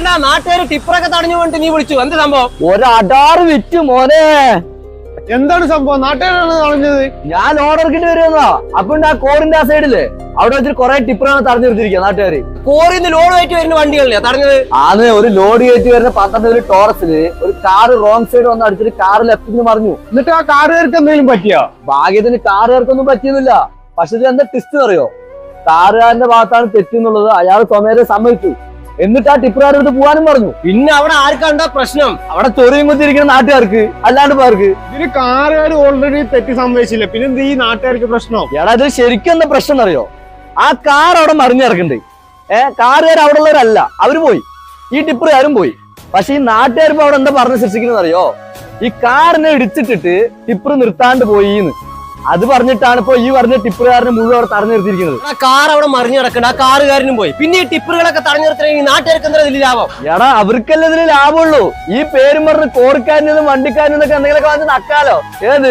അതല്ല നാട്ടുകാര് ടിപ്പറൊക്കെ തടഞ്ഞു കൊണ്ട് നീ വിളിച്ചു എന്ത് സംഭവം? ഒരടാറ് വിറ്റ് മോനെ. എന്താണ് സംഭവം? നാട്ടുകാരാണ് തടഞ്ഞത്. ഞാൻ ഓർഡർ എടുക്കേണ്ടി വരുമെന്നാ. അപ്പൊ ആ കോറിന്റെ ആ സൈഡില് അവിടെ വെച്ചിട്ട് കുറെ ടിപ്പറാണ് തടഞ്ഞു നിർത്തിയിരിക്കുക നാട്ടുകാര്. കോറിന്ന് ലോഡ് കയറ്റി വരുന്ന വണ്ടികളിലെ തടഞ്ഞത്? ആണ് ഒരു ലോഡ് കയറ്റി വരുന്ന 12 ടോറസില് ഒരു കാറ് റോങ് സൈഡ് വന്ന് അടിച്ചിട്ട് കാറ് ലെഫ്റ്റിന് മറിഞ്ഞു. എന്നിട്ട് ആ കാറുകാർക്ക് എന്തെങ്കിലും പറ്റിയോ? ഭാഗ്യത്തിന് കാറുകാർക്കൊന്നും പറ്റിയൊന്നുമില്ല. പക്ഷെ ഇത് എന്താ ട്വിസ്റ്റ് അറിയോ? കാറുകാരന്റെ ഭാഗത്താണ് തെറ്റെന്നുള്ളത് അയാൾ സ്വമേധ സമ്മതിച്ചു. എന്നിട്ട് ആ ടിപ്പറുകാരുടെ അടുത്ത് പോകാനും പറഞ്ഞു. പിന്നെ അവിടെ ആർക്കാണ്ടാ പ്രശ്നം? അവിടെ ചൊറിയും കുത്തിരിക്കുന്ന നാട്ടുകാർക്ക്, അല്ലാണ്ട് പേർക്ക്. ഇതിന് കാറുകാർ ഓൾറെഡി തെറ്റി സംഭവിച്ചില്ല, പിന്നെ എന്ത് ഈ നാട്ടുകാർക്ക് പ്രശ്നം? എടാ ഇത് ശരിക്കും എന്താ പ്രശ്നം അറിയോ? ആ കാർ അവിടെ മറിഞ്ഞിറക്കുന്നുണ്ട്. കാറുകാർ അവിടെ ഉള്ളവരല്ല, അവര് പോയി. ഈ ടിപ്പറുകാരും പോയി. പക്ഷെ ഈ നാട്ടുകാരിപ്പോ അവിടെ എന്താ പറഞ്ഞ് സൃഷ്ടിക്കുന്നത് അറിയോ? ഈ കാറിനെ ഇടിച്ചിട്ടിട്ട് ടിപ്പർ നിർത്താണ്ട് പോയിന്ന്. അത് പറഞ്ഞിട്ടാണ് ഇപ്പൊ ഈ പറഞ്ഞ ടിപ്പറുകാരനെ മുഴുവൻ അവിടെ തടഞ്ഞു നിർത്തിയിരിക്കുന്നത്. ആ കാർ അവിടെ മറിഞ്ഞു കിടക്കണ്ട, ആ കാറുകാരനും പോയി. പിന്നെ ഈ ടിപ്പറുകളൊക്കെ തടഞ്ഞു നിർത്തണമെങ്കിൽ നാട്ടുകാർക്ക് എന്താ ഇതിൽ ലാഭം? എടാ അവർക്കല്ല ഇതിന് ലാഭമുള്ളൂ. ഈ പേരും പറഞ്ഞ് കോറിക്കാരനും വണ്ടിക്കാരനും എന്തെങ്കിലുമൊക്കെ വന്ന് നക്കാലോ. ഏത്